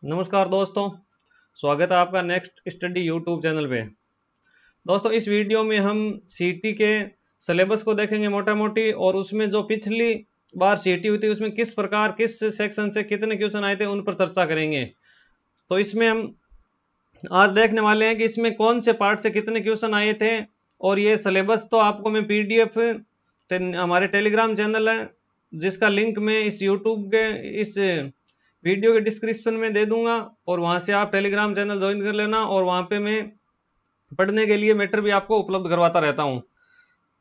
नमस्कार दोस्तों, स्वागत है आपका नेक्स्ट स्टडी यूट्यूब चैनल पे। दोस्तों, इस वीडियो में हम सीटी के सिलेबस को देखेंगे मोटा मोटी, और उसमें जो पिछली बार सीटी हुई थी उसमें किस प्रकार किस सेक्शन से कितने क्वेश्चन आए थे उन पर चर्चा करेंगे। तो इसमें हम आज देखने वाले हैं कि इसमें कौन से पार्ट से कितने क्वेश्चन आए थे। और ये सिलेबस तो आपको मैं पीडीएफ हमारे टेलीग्राम चैनल है जिसका लिंक मैं इस यूट्यूब के इस वीडियो के डिस्क्रिप्शन में दे दूंगा, और वहां से आप टेलीग्राम चैनल ज्वाइन कर लेना, और वहां पे मैं पढ़ने के लिए मैटर भी आपको उपलब्ध करवाता रहता हूं।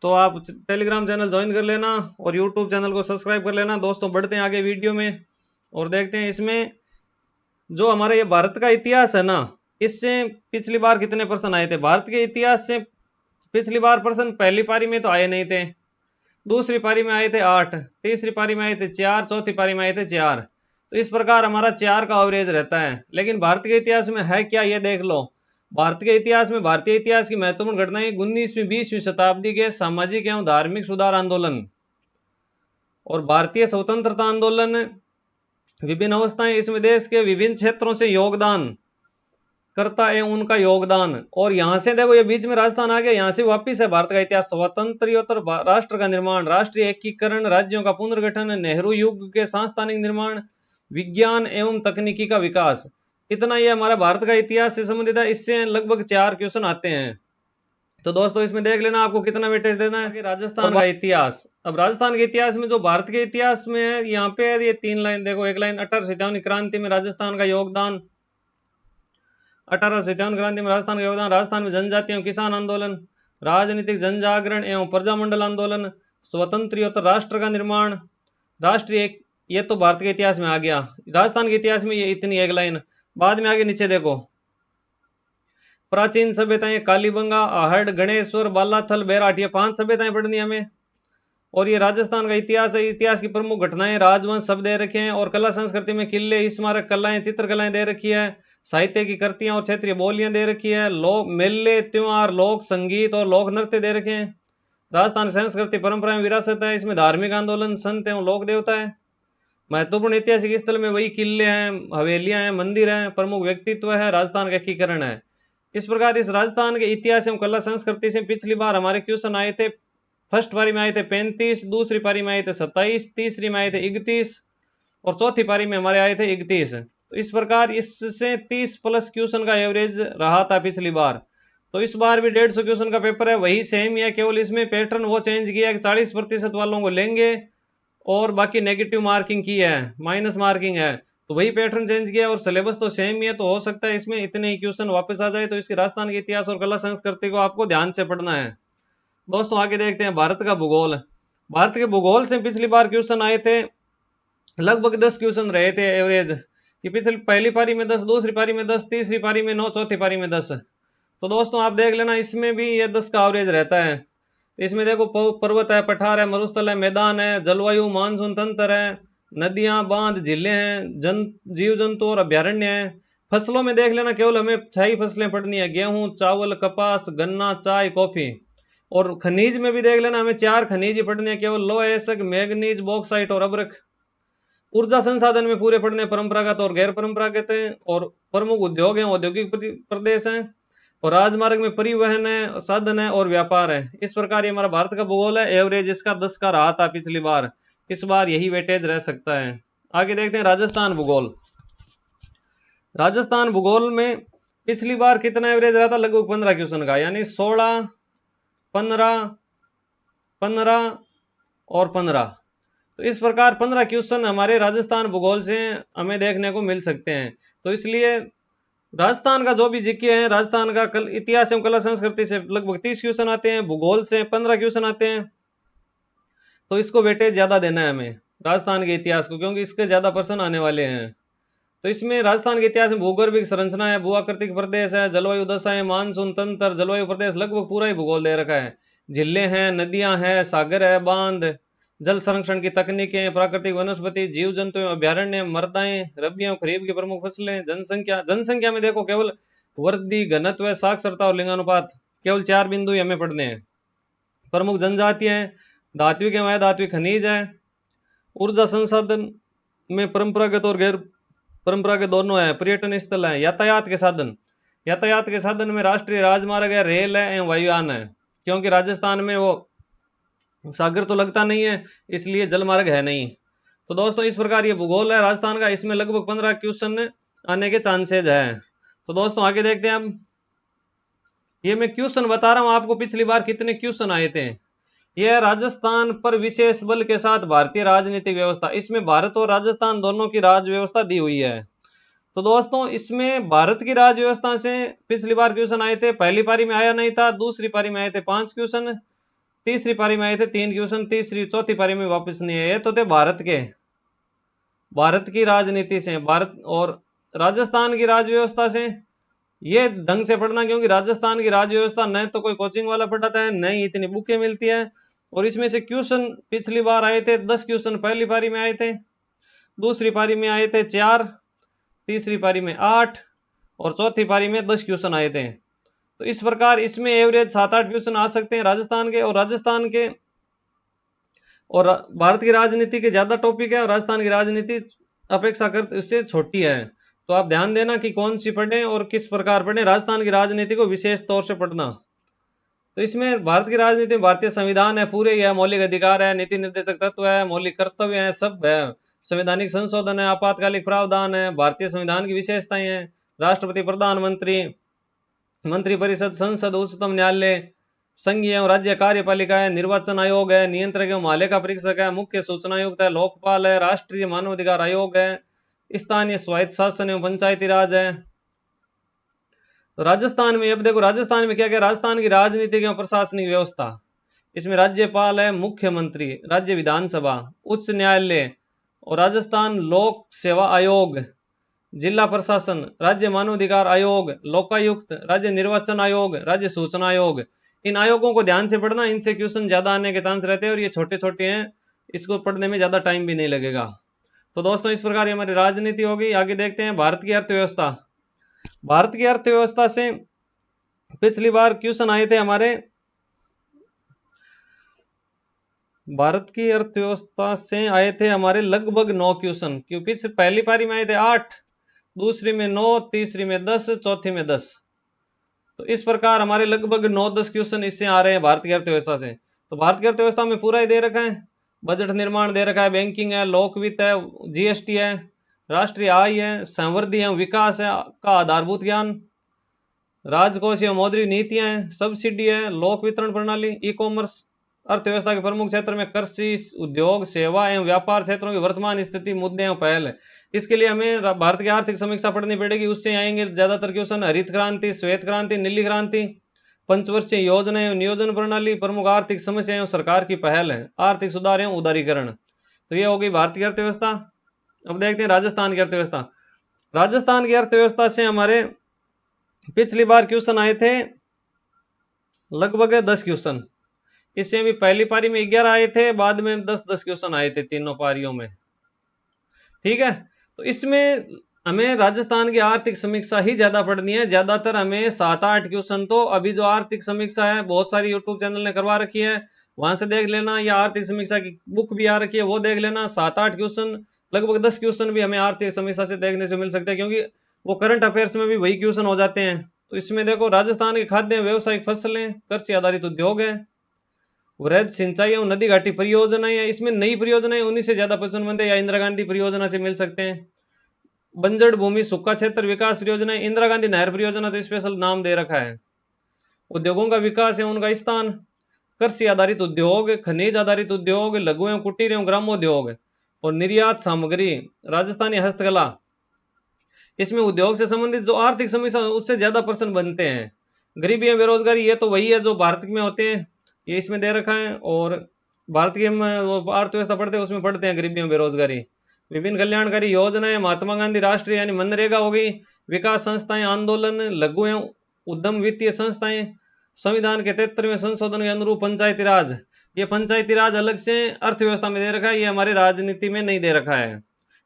तो आप टेलीग्राम चैनल ज्वाइन कर लेना और यूट्यूब चैनल को सब्सक्राइब कर लेना। दोस्तों, बढ़ते हैं आगे वीडियो में और देखते हैं इसमें जो हमारे ये भारत का इतिहास है ना, इससे पिछली बार कितने प्रश्न आए थे। भारत के इतिहास से पिछली बार प्रश्न पहली पारी में तो आए नहीं थे, दूसरी पारी में आए थे 8, तीसरी पारी में आए थे 4, चौथी पारी में आए थे 4। तो इस प्रकार हमारा 4 का एवरेज रहता है। लेकिन भारत के इतिहास में है क्या, ये देख लो। भारत के इतिहास में भारतीय इतिहास की महत्वपूर्ण घटनाएं 19वीं 20वीं शताब्दी के सामाजिक एवं धार्मिक सुधार आंदोलन और भारतीय स्वतंत्रता आंदोलन, विभिन्न अवस्थाएं, इसमें देश के विभिन्न क्षेत्रों से योगदान करता है उनका योगदान। और यहाँ से देखो, ये बीच में राजस्थान आ गया, यहाँ से वापिस है भारत का इतिहास। स्वतंत्रोत्तर राष्ट्र का निर्माण, राष्ट्रीय एकीकरण, राज्यों का पुनर्गठन, नेहरू युग के सांस्थानिक निर्माण, विज्ञान एवं तकनीकी का विकास। इतना ये हमारा भारत का इतिहास से संबंधित है। इससे लगभग 4 क्वेश्चन आते हैं। तो दोस्तों, इसमें देख लेना आपको कितना वेटेज देना है कि राजस्थान का इतिहास। अब राजस्थान के इतिहास में जो भारत के इतिहास में है, यहाँ पे है ये 3 लाइन देखो। एक लाइन 1857 क्रांति में राजस्थान का योगदान, 1857 क्रांति में राजस्थान का योगदान, राजस्थान में जनजाति एवं किसान आंदोलन, राजनीतिक जनजागरण एवं प्रजामंडल आंदोलन, स्वतंत्रोत्तर राष्ट्र का निर्माण, राष्ट्रीय। ये तो भारत के इतिहास में आ गया। राजस्थान के इतिहास में ये इतनी एक लाइन। बाद में आगे नीचे देखो, प्राचीन सभ्यताएं, कालीबंगा, आहड़, गणेश्वर, बालाथल, बैराट, ये 5 सभ्यताएं पढ़नी हमें। और ये राजस्थान का इतिहास है। इतिहास की प्रमुख घटनाएं, राजवंश सब दे रखे हैं। और कला संस्कृति में किले, स्मारक कलाएं, चित्रकलाएं दे रखी है। साहित्य की कृतियां और क्षेत्रीय बोलियां दे रखी है। लोक मेले, त्योहार, लोक संगीत और लोक नृत्य दे रखे हैं। राजस्थान संस्कृति परंपरा विरासत है। इसमें धार्मिक आंदोलन, संत एवं लोक देवता है। महत्वपूर्ण ऐतिहासिक स्थल में वही किले हैं, हवेलियां हैं, मंदिर हैं, प्रमुख व्यक्तित्व है, राजस्थान का एकीकरण है। इस प्रकार इस राजस्थान के इतिहास एवं कला संस्कृति से पिछली बार हमारे क्वेश्चन आए थे। फर्स्ट पारी में आए थे 35, दूसरी पारी में आए थे 27, तीसरी में आए थे 31 और चौथी पारी में हमारे आए थे 31। तो इस प्रकार इससे 30 प्लस क्वेश्चन का एवरेज रहा था पिछली बार। तो इस बार भी 150 क्वेश्चन का पेपर है, वही सेम ही है, केवल इसमें पैटर्न वो चेंज किया है कि 40% वालों को लेंगे और बाकी नेगेटिव मार्किंग की है, माइनस मार्किंग है। तो वही पैटर्न चेंज किया और सिलेबस तो सेम ही है। तो हो सकता है इसमें इतने ही क्वेश्चन वापस आ जाए। तो इसके राजस्थान के इतिहास और कला संस्कृति को आपको ध्यान से पढ़ना है। दोस्तों, आगे देखते हैं भारत का भूगोल। भारत के भूगोल से पिछली बार क्वेश्चन आए थे, लगभग 10 क्वेश्चन रहे थे एवरेज कि पिछली पहली पारी में 10, दूसरी पारी में 10, तीसरी पारी में 9, चौथी पारी में 10। तो दोस्तों आप देख लेना, इसमें भी ये 10 का एवरेज रहता है। इसमें देखो, पर्वत है, पठार है, मरुस्थल है, मैदान है, जलवायु, मानसून तंत्र है, नदियां, बांध, झीलें हैं, जीव जंतु और अभ्यारण्य है। फसलों में देख लेना, केवल हमें 6 ही फसलें पढ़नी है, गेहूं, चावल, कपास, गन्ना, चाय, कॉफी। और खनिज में भी देख लेना, हमें 4 खनिज ही पढ़ने हैं, केवल लोह एसक, मैग्नीज, बॉक्साइट और अब्रक। ऊर्जा संसाधन में पूरे पढ़ने, परंपरागत और गैर परंपरागत है। और प्रमुख उद्योग है, औद्योगिक प्रदेश है। और राजमार्ग में परिवहन है, साधन है और व्यापार है। इस प्रकार ये हमारा भारत का भूगोल है। एवरेज इसका 10 का रहा था पिछली बार, इस बार यही वेटेज रह सकता है। आगे देखते हैं राजस्थान भूगोल। राजस्थान भूगोल में पिछली बार कितना एवरेज रहा था, लगभग 15 क्वेश्चन का, यानी 16, 15, 15 और 15। तो इस प्रकार 15 क्वेश्चन हमारे राजस्थान भूगोल से हमें देखने को मिल सकते हैं। तो इसलिए राजस्थान का जो भी जीके है, राजस्थान का इतिहास एवं कला संस्कृति से लगभग 30 क्वेश्चन आते हैं, भूगोल से 15 क्वेश्चन आते हैं। तो इसको वेटेज ज्यादा देना है हमें राजस्थान के इतिहास को, क्योंकि इसके ज्यादा प्रश्न आने वाले हैं। तो इसमें राजस्थान के इतिहास में भूगर्भिक संरचना है, भूआकृतिक प्रदेश है, जलवायु दशा है, मानसून तंत्र, जलवायु प्रदेश, लगभग पूरा ही भूगोल दे रखा है। झीलें हैं, नदियां हैं, सागर है, बांध, जल संरक्षण की तकनीकें, प्राकृतिक वनस्पति, जीव जंतु, अभ्यारण्य, मृदाएं, रबी और खरीफ की प्रमुख फसलें, जनसंख्या में देखो, केवल वृद्धि, घनत्व, साक्षरता और लिंगानुपात, केवल 4 बिंदु ही हमें पढ़ने हैं। प्रमुख जनजातियां हैं, धात्विक एवं अधात्विक खनिज है। ऊर्जा संसाधन में परंपरागत और गैर परंपरा के दोनों है, पर्यटन स्थल है, यातायात के साधन। यातायात के साधन में राष्ट्रीय राजमार्ग है, रेल है एवं वायुयान है, क्योंकि राजस्थान में वो सागर तो लगता नहीं है, इसलिए जलमार्ग है नहीं। तो दोस्तों इस प्रकार ये भूगोल है राजस्थान का, इसमें लगभग 15 क्वेश्चन आने के चांसेज है। तो दोस्तों आगे देखते हैं हम। ये मैं क्वेश्चन बता रहा हूं आपको, पिछली बार कितने क्वेश्चन आए थे। यह राजस्थान पर विशेष बल के साथ भारतीय राजनीतिक व्यवस्था, इसमें भारत और राजस्थान दोनों की राज व्यवस्था दी हुई है। तो दोस्तों इसमें भारत की राज व्यवस्था से पिछली बार क्वेश्चन आए थे, पहली पारी में आया नहीं था, दूसरी पारी में आए थे 5 क्वेश्चन, तीसरी पारी में आए थे 3 क्वेश्चन, तीसरी चौथी पारी में वापस नहीं आए। तो थे भारत की राजनीति से, भारत और राजस्थान की राज व्यवस्था से। ये ढंग से पढ़ना, क्योंकि राजस्थान की राज व्यवस्था न तो कोई कोचिंग वाला पढ़ाता है, न ही इतनी बुकें मिलती है। और इसमें से क्वेश्चन पिछली बार आए थे 10 क्वेश्चन पहली पारी में आए थे, दूसरी पारी में आए थे 4, तीसरी पारी में 8 और चौथी पारी में 10 क्वेश्चन आए थे। तो इस प्रकार इसमें एवरेज 7-8 क्वेश्चन आ सकते हैं राजस्थान के, और भारत की राजनीति के ज्यादा टॉपिक है और राजस्थान की राजनीति अपेक्षाकृत उससे छोटी है। तो आप ध्यान देना कि कौन सी पढ़ें और किस प्रकार पढ़ें, राजस्थान की राजनीति को विशेष तौर से पढ़ना। तो इसमें भारत की राजनीति में भारतीय संविधान है, पूरे यह मौलिक अधिकार है, नीति निर्देशक तत्व है, मौलिक कर्तव्य है, सब है, संवैधानिक संशोधन है, आपातकालिक प्रावधान है, भारतीय संविधान की विशेषताएं हैं, राष्ट्रपति, प्रधानमंत्री, मंत्रिपरिषद, संसद, उच्चतम न्यायालय, संघीय एवं राज्य कार्यपालिका है, निर्वाचन आयोग है, नियंत्रक एवं महालेखा परीक्षक है, मुख्य सूचना आयुक्त है, लोकपाल है, राष्ट्रीय मानवाधिकार आयोग है, स्थानीय स्वायत्त शासन एवं पंचायती राज है। तो राजस्थान में अब देखो, राजस्थान में क्या क्या, राजस्थान की राजनीतिक एवं प्रशासनिक व्यवस्था, इसमें राज्यपाल है, मुख्यमंत्री, राज्य विधानसभा, उच्च न्यायालय और राजस्थान लोक सेवा आयोग, जिला प्रशासन, राज्य मानवाधिकार आयोग, लोकायुक्त, राज्य निर्वाचन आयोग, राज्य सूचना आयोग। इन आयोगों को ध्यान से पढ़ना, इनसे क्वेश्चन ज्यादा आने के चांस रहते हैं और ये छोटे छोटे हैं, इसको पढ़ने में ज्यादा टाइम भी नहीं लगेगा। तो दोस्तों इस प्रकार हमारी राजनीति होगी। आगे देखते हैं भारत की अर्थव्यवस्था। भारत की अर्थव्यवस्था से पिछली बार क्वेश्चन आए थे हमारे, भारत की अर्थव्यवस्था से आए थे हमारे लगभग 9 क्वेश्चन, क्योंकि पहली पारी में आए थे 8, दूसरी में 9, तीसरी में 10, चौथी में 10। तो इस प्रकार हमारे लगभग 9-10 क्वेश्चन इससे आ रहे हैं भारत की अर्थव्यवस्था से। तो भारत की अर्थव्यवस्था में पूरा ही दे रखा है, बजट निर्माण दे रखा है, बैंकिंग है, लोक वित्त है, जीएसटी है, राष्ट्रीय आय है, संवृद्धि एवं विकास है का आधारभूत ज्ञान, राजकोष एवं मौद्रिक नीतियां हैं, सब्सिडी है, लोक वितरण प्रणाली, ई कॉमर्स। अर्थव्यवस्था के प्रमुख क्षेत्र में कृषि, उद्योग, सेवा एवं व्यापार क्षेत्रों की वर्तमान स्थिति, मुद्दे एवं पहल है। इसके लिए हमें भारत की आर्थिक समीक्षा पढ़नी पड़ेगी, उससे आएंगे ज्यादातर क्वेश्चन। हरित क्रांति, श्वेत क्रांति, नीली क्रांति, पंचवर्षीय योजना एवं नियोजन प्रणाली, प्रमुख आर्थिक समस्या एवं सरकार की पहल है, आर्थिक सुधार एवं उदारीकरण। तो ये होगी भारतीय अर्थव्यवस्था। अब देखते हैं राजस्थान की अर्थव्यवस्था। राजस्थान की अर्थव्यवस्था से हमारे पिछली बार क्वेश्चन आए थे लगभग 10 क्वेश्चन, इससे भी पहली पारी में 11 आए थे, बाद में 10-10 क्वेश्चन आए थे तीनों पारियों में। ठीक है, तो इसमें हमें राजस्थान की आर्थिक समीक्षा ही ज्यादा पढ़नी है। ज्यादातर हमें 7-8 क्वेश्चन, तो अभी जो आर्थिक समीक्षा है बहुत सारी यूट्यूब चैनल ने करवा रखी है, वहां से देख लेना, या आर्थिक समीक्षा की बुक भी आ रखी है वो देख लेना। 7-8 क्वेश्चन, लगभग 10 क्वेश्चन भी हमें आर्थिक समीक्षा से देखने से मिल सकते हैं, क्योंकि वो करंट अफेयर्स में भी वही क्वेश्चन हो जाते हैं। तो इसमें देखो, राजस्थान के खाद्य व्यावसायिक फसलें, कृषि आधारित उद्योग है, वृहद सिंचाई एवं नदी घाटी परियोजनाएं है, इसमें नई परियोजनाएं उन्हीं से ज्यादा क्वेश्चन बनते हैं, या इंदिरा गांधी परियोजना से मिल सकते हैं। बंजर भूमि सूखा क्षेत्र विकास परियोजना, इंदिरा गांधी नहर परियोजना तो स्पेशल नाम दे रखा है। उद्योगों का विकास है उनका स्थान, कृषि आधारित उद्योग, खनिज आधारित उद्योग, लघु एवं कुटीर एवं ग्रामोद्योग और निर्यात सामग्री, राजस्थानी हस्तकला। इसमें उद्योग से संबंधित जो आर्थिक समस्या उससे ज्यादा प्रश्न बनते हैं। गरीबी एवं बेरोजगारी, ये तो वही है जो भारत में होते हैं, ये इसमें दे रखा है। और भारत की हम अर्थव्यवस्था पढ़ते हैं उसमें पढ़ते हैं गरीबी एवं बेरोजगारी। विभिन्न कल्याणकारी योजनाएं, महात्मा गांधी राष्ट्रीय यानी मनरेगा हो गई, विकास संस्थाएं, आंदोलन, लघु एवं उद्यम वित्तीय संस्थाएं, संविधान के 73वें संशोधन के अनुरूप पंचायती राज। ये पंचायती राज अलग से अर्थव्यवस्था में दे रखा है, ये हमारी राजनीति में नहीं दे रखा है,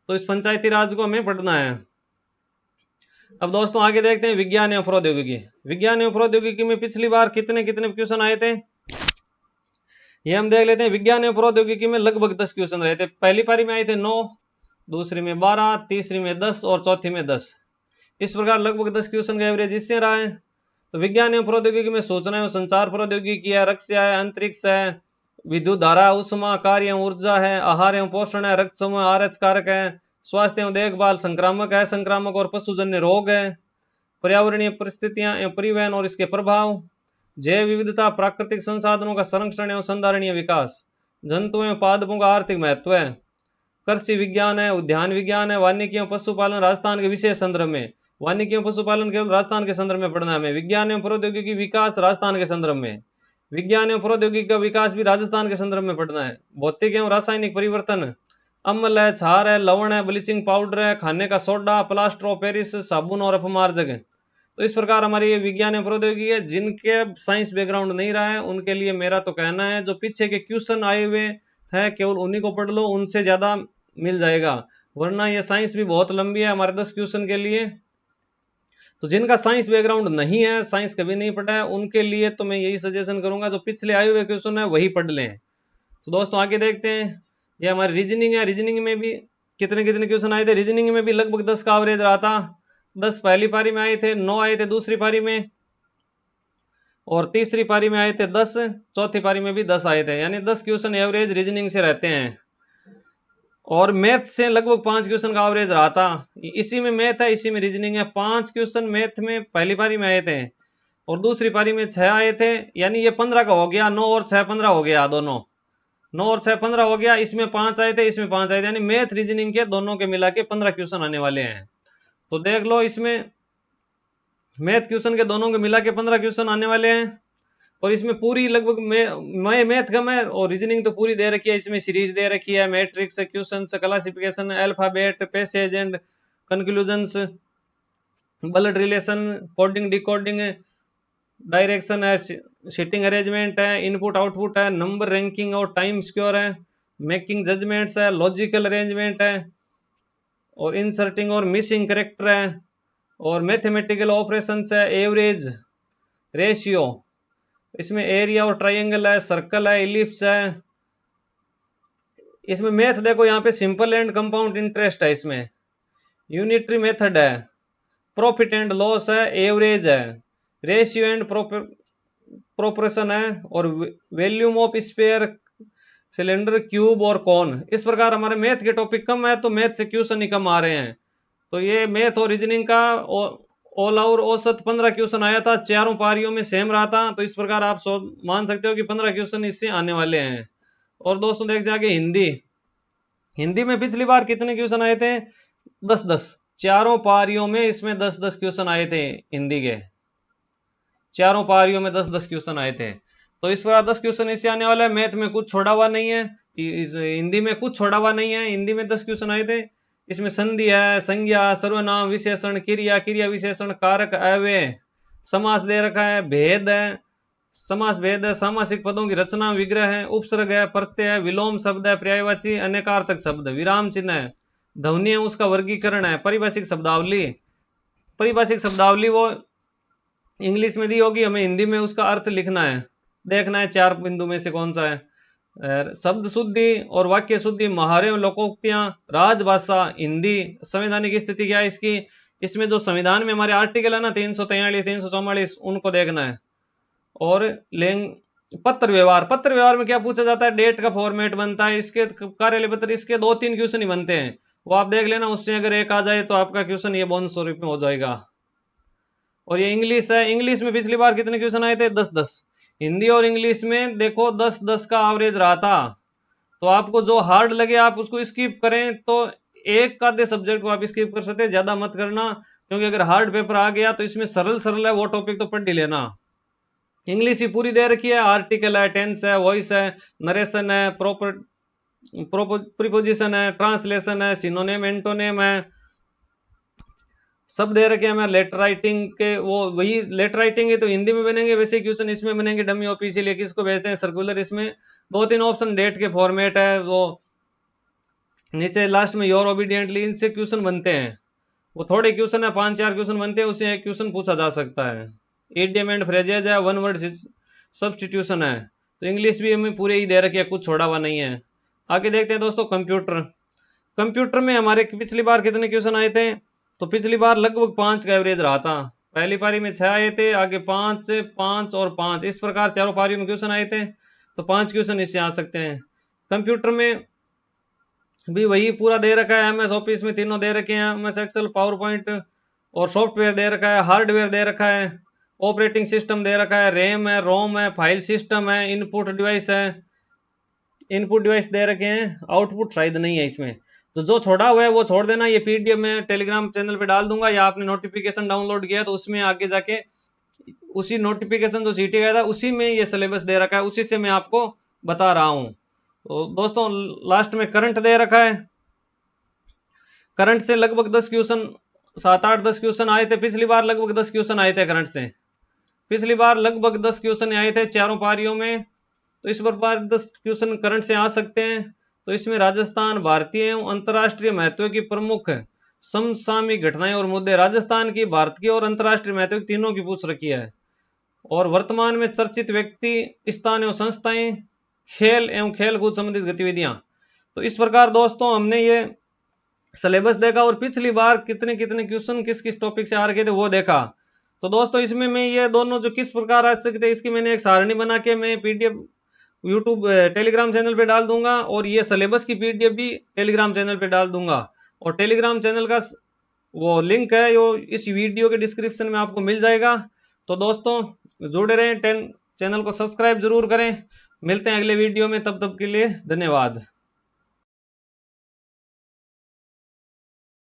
तो इस पंचायती राज को हमें पढ़ना है। अब दोस्तों आगे देखते हैं विज्ञान एवं प्रौद्योगिकी। विज्ञान एवं प्रौद्योगिकी में पिछली बार कितने कितने क्वेश्चन आए थे ये हम देख लेते हैं। विज्ञान एवं प्रौद्योगिकी में लगभग 10 क्वेश्चन रहे थे। पहली पारी में आए थे 9, दूसरी में 12, तीसरी में 10 और चौथी में 10। इस प्रकार लगभग 10 क्वेश्चन का एवरेज इससे रहा है। तो विज्ञान एवं प्रौद्योगिकी में सूचना एवं संचार प्रौद्योगिकी है, रक्षा है, अंतरिक्ष है, विद्युत धारा, उष्मा, कार्य एवं ऊर्जा है, आहार एवं पोषण है, रक्त समूह, आरएच कारक है, स्वास्थ्य एवं देखभाल, संक्रामक है, संक्रामक और पशुजन्य रोग है, पर्यावरणीय परिस्थितियां एवं परिवहन और इसके प्रभाव, जैव विविधता, प्राकृतिक संसाधनों का संरक्षण एवं संधारणीय विकास, जंतु एवं पादपों का आर्थिक महत्व है, कृषि विज्ञान है, उद्यान विज्ञान है, वानिकी एवं पशुपालन राजस्थान के विशेष संदर्भ में, वानिकी एवं पशुपालन केवल राजस्थान के संदर्भ में पढ़ना है, विज्ञान एवं प्रौद्योगिकी विकास राजस्थान के संदर्भ में, विज्ञान एवं प्रौद्योगिकी का विकास भी राजस्थान के संदर्भ में पढ़ना है, भौतिक एवं रासायनिक परिवर्तन, अम्ल है, क्षार है, लवण है, ब्लीचिंग पाउडर है, खाने का सोडा, प्लास्टर ऑफ पेरिस, साबुन और अपमार्जक है। तो इस प्रकार हमारी ये विज्ञान एवं प्रौद्योगिकी है। जिनके साइंस बैकग्राउंड नहीं रहा है उनके लिए मेरा तो कहना है जो पीछे के क्वेश्चन आए हुए हैं केवल उन्हीं को पढ़ लो, उनसे ज्यादा मिल जाएगा, वरना ये साइंस भी बहुत लंबी है हमारे 10 क्वेश्चन के लिए। तो जिनका साइंस बैकग्राउंड नहीं है, साइंस कभी नहीं पढ़ा है, उनके लिए तो मैं यही सजेशन करूंगा जो पिछले आए हुए क्वेश्चन है वही पढ़ लें। तो दोस्तों आगे देखते हैं, ये हमारी रीजनिंग है। रीजनिंग में भी कितने कितने क्वेश्चन आए थे। रीजनिंग में भी लगभग 10 का एवरेज रहा था। 10 पहली पारी में आए थे, 9 आए थे दूसरी पारी में, और तीसरी पारी में आए थे 10, चौथी पारी में भी 10 आए थे, यानी 10 क्वेश्चन एवरेज रीजनिंग से रहते हैं। और मैथ से लगभग 5 क्वेश्चन का एवरेज रहा था। इसी में मैथ है, इसी में रीजनिंग है। 5 क्वेश्चन मैथ में पहली पारी में आए थे और दूसरी पारी में 6 आए थे, यानी ये 15 का हो गया। 9 और 6 15 हो गया, दोनों 9 और 6 15 हो गया। इसमें 5 आए थे, इसमें 5 आए थे, यानी मैथ रीजनिंग के दोनों के मिला के 15 क्वेश्चन आने वाले हैं। तो देख लो, इसमें मैथ क्वेश्चन के दोनों के मिला के 15 क्वेश्चन आने वाले हैं। और इसमें पूरी लगभग मैथ कम है और रीजनिंग तो पूरी दे रखी है। इसमें सीरीज दे रखी है, matrix, question, classification, alphabet, passage and conclusions, blood relation, coding decoding, direction है, सीटिंग अरेंजमेंट है, इनपुट आउटपुट है, नंबर रैंकिंग और टाइम स्क्योर है, मेकिंग जजमेंट्स है, लॉजिकल अरेंजमेंट है, और इंसर्टिंग और मिसिंग करेक्टर है, और मैथमेटिकल ऑपरेशंस है, एवरेज, रेशियो, इसमें एरिया और ट्रायंगल है, सर्कल है, इलिप्स है। इसमें मैथ देखो, यहाँ पे सिंपल एंड कंपाउंड इंटरेस्ट है, इसमें यूनिटरी मेथड है, प्रॉफिट एंड लॉस है, एवरेज है, रेशियो एंड प्रोपोर्शन है, और volume of sphere, cylinder, cube और कौन। इस प्रकार हमारे मैथ के टॉपिक कम है तो मैथ से क्वेश्चन ही कम आ रहे हैं। तो ये मैथ और रीजनिंग का ऑल ओवर औसत 15 क्वेश्चन आया था, चारों पारियों में सेम रहा था। तो इस प्रकार आप मान सकते हो कि 15 क्वेश्चन इससे आने वाले हैं। और दोस्तों देखते आगे हिंदी। हिंदी में पिछली बार कितने क्वेश्चन आए थे? 10-10, चारों पारियों में इसमें 10-10 क्वेश्चन आए थे। हिंदी के चारों पारियों में 10-10 क्वेश्चन आए थे। तो इस बार 10 क्वेश्चन इससे आने वाला है। मैथ में कुछ छोड़ा हुआ नहीं है, हिंदी में कुछ छोड़ा हुआ नहीं है। हिंदी में 10 क्वेश्चन आए थे। इसमें संधि है, संज्ञा, सर्वनाम, विशेषण, क्रिया, क्रिया विशेषण, कारक, अव्यय, समास दे रखा है, भेद है, समास भेद है, सामासिक पदों की रचना, विग्रह है, उपसर्ग है, प्रत्यय है, विलोम शब्द है, पर्यायवाची, अनेकार्थक शब्द, विराम चिन्ह है, ध्वनि है, उसका वर्गीकरण है, परिभाषिक शब्दावली। परिभाषिक शब्दावली वो इंग्लिश में दी होगी, हमें हिंदी में उसका अर्थ लिखना है, देखना है 4 बिंदु में से कौन सा है। शब्द शुद्धि और वाक्य शुद्धि, मुहावरे और लोकोक्तियां, राजभाषा, हिंदी, संवैधानिक स्थिति क्या है इसकी। इसमें जो संविधान में हमारे आर्टिकल है ना 343, 344, उनको देखना है। और पत्र व्यवहार, पत्र व्यवहार में क्या पूछा जाता है? डेट का फॉर्मेट बनता है इसके, कार्यालय पत्र, इसके 2-3 क्वेश्चन ही बनते हैं, वो आप देख लेना। उससे अगर एक आ जाए तो आपका क्वेश्चन ये बोनस स्वरूप में हो जाएगा। और ये इंग्लिश है। इंग्लिश में पिछली बार कितने क्वेश्चन आए थे? 10-10। हिंदी और इंग्लिश में देखो 10-10 का एवरेज रहा था। तो आपको जो हार्ड लगे आप उसको स्किप करें, तो एक आधे सब्जेक्ट को आप स्किप कर सकते हैं, ज्यादा मत करना, क्योंकि अगर हार्ड पेपर आ गया तो इसमें सरल सरल है वो टॉपिक तो पढ़ ही लेना। इंग्लिश ही पूरी दे रखी है, आर्टिकल है, टेंस है, वॉइस है, नरेशन है, प्रीपोजिशन है, ट्रांसलेशन है, सिनोनिम, एंटोनिम है, सब दे रखे हैं। मैं लेटर राइटिंग के वो वही लेटर राइटिंग है तो हिंदी में बनेंगे, वैसे क्वेश्चन इसमें बनेंगे डमी ऑफिशियल, किसको भेजते हैं सर्कुलर। इसमें 2-3 ऑप्शन डेट के फॉर्मेट है, वो नीचे लास्ट में योर ओबीडियंटली, इनसे क्वेश्चन बनते हैं। वो थोड़े क्वेश्चन है, 5-4 क्वेश्चन बनते हैं, उससे एक क्वेश्चन पूछा जा सकता है। इडियम एंड फ्रेजेज है, वन वर्ड सब्स्टिट्यूशन है। तो इंग्लिश भी हमें पूरे ही दे रखी है, कुछ छोड़ा हुआ नहीं है। आगे देखते हैं दोस्तों कंप्यूटर। कंप्यूटर में हमारे पिछली बार कितने क्वेश्चन आए थे, तो पिछली बार लगभग 5 का एवरेज रहा था। पहली पारी में 6 आए थे, आगे 5, 5 और 5, इस प्रकार चारों पारियों में क्वेश्चन आए थे, तो 5 क्वेश्चन इससे आ सकते हैं। कंप्यूटर में भी वही पूरा दे रखा है, MS ऑफिस में तीनों दे रखे हैं, MS एक्सेल, पावर पॉइंट और सॉफ्टवेयर दे रखा है, हार्डवेयर दे रखा है, ऑपरेटिंग सिस्टम दे रखा है, रैम है, रोम है, फाइल सिस्टम है, इनपुट डिवाइस है, इनपुट डिवाइस दे रखे हैं, आउटपुट शायद नहीं है इसमें। तो जो छोड़ा हुआ है वो छोड़ देना, ये PDF में टेलीग्राम चैनल पे डाल दूंगा, या आपने नोटिफिकेशन डाउनलोड किया तो उसमें आगे जाके उसी नोटिफिकेशन जो सीटी गया था उसी में ये सिलेबस दे रखा है, उसी से मैं आपको बता रहा हूँ। तो दोस्तों लास्ट में करंट दे रखा है, करंट से लगभग 10 क्वेश्चन, 7-8 10 क्वेश्चन आए थे पिछली बार, लगभग 10 क्वेश्चन आए थे करंट से, पिछली बार लगभग 10 क्वेश्चन आए थे चारों पारियों में। तो इस बार 10 क्वेश्चन करंट से आ सकते हैं। तो इसमें राजस्थान, भारतीय एवं अंतर्राष्ट्रीय महत्व की प्रमुख समसामयिक घटनाएं और मुद्दे, राजस्थान की, भारत की और अंतर्राष्ट्रीय महत्व की तीनों की पूछ रखी है। और वर्तमान में चर्चित व्यक्ति, स्थान एवं संस्थाएं, खेल एवं खेल कूद संबंधित गतिविधियां। तो इस प्रकार दोस्तों हमने ये सिलेबस देखा और पिछली बार कितने कितने क्वेश्चन किस किस टॉपिक से आ रखे थे वो देखा। तो दोस्तों इसमें मैं ये दोनों जो किस प्रकार आ सकते हैं इसकी मैंने एक सारणी बना के मैं PDF यूट्यूब टेलीग्राम चैनल पे डाल दूंगा, और ये सिलेबस की PDF भी टेलीग्राम चैनल पे डाल दूंगा। और टेलीग्राम चैनल का वो लिंक है वो इस वीडियो के डिस्क्रिप्शन में आपको मिल जाएगा। तो दोस्तों जुड़े रहें, चैनल को सब्सक्राइब जरूर करें। मिलते हैं अगले वीडियो में, तब तक के लिए धन्यवाद।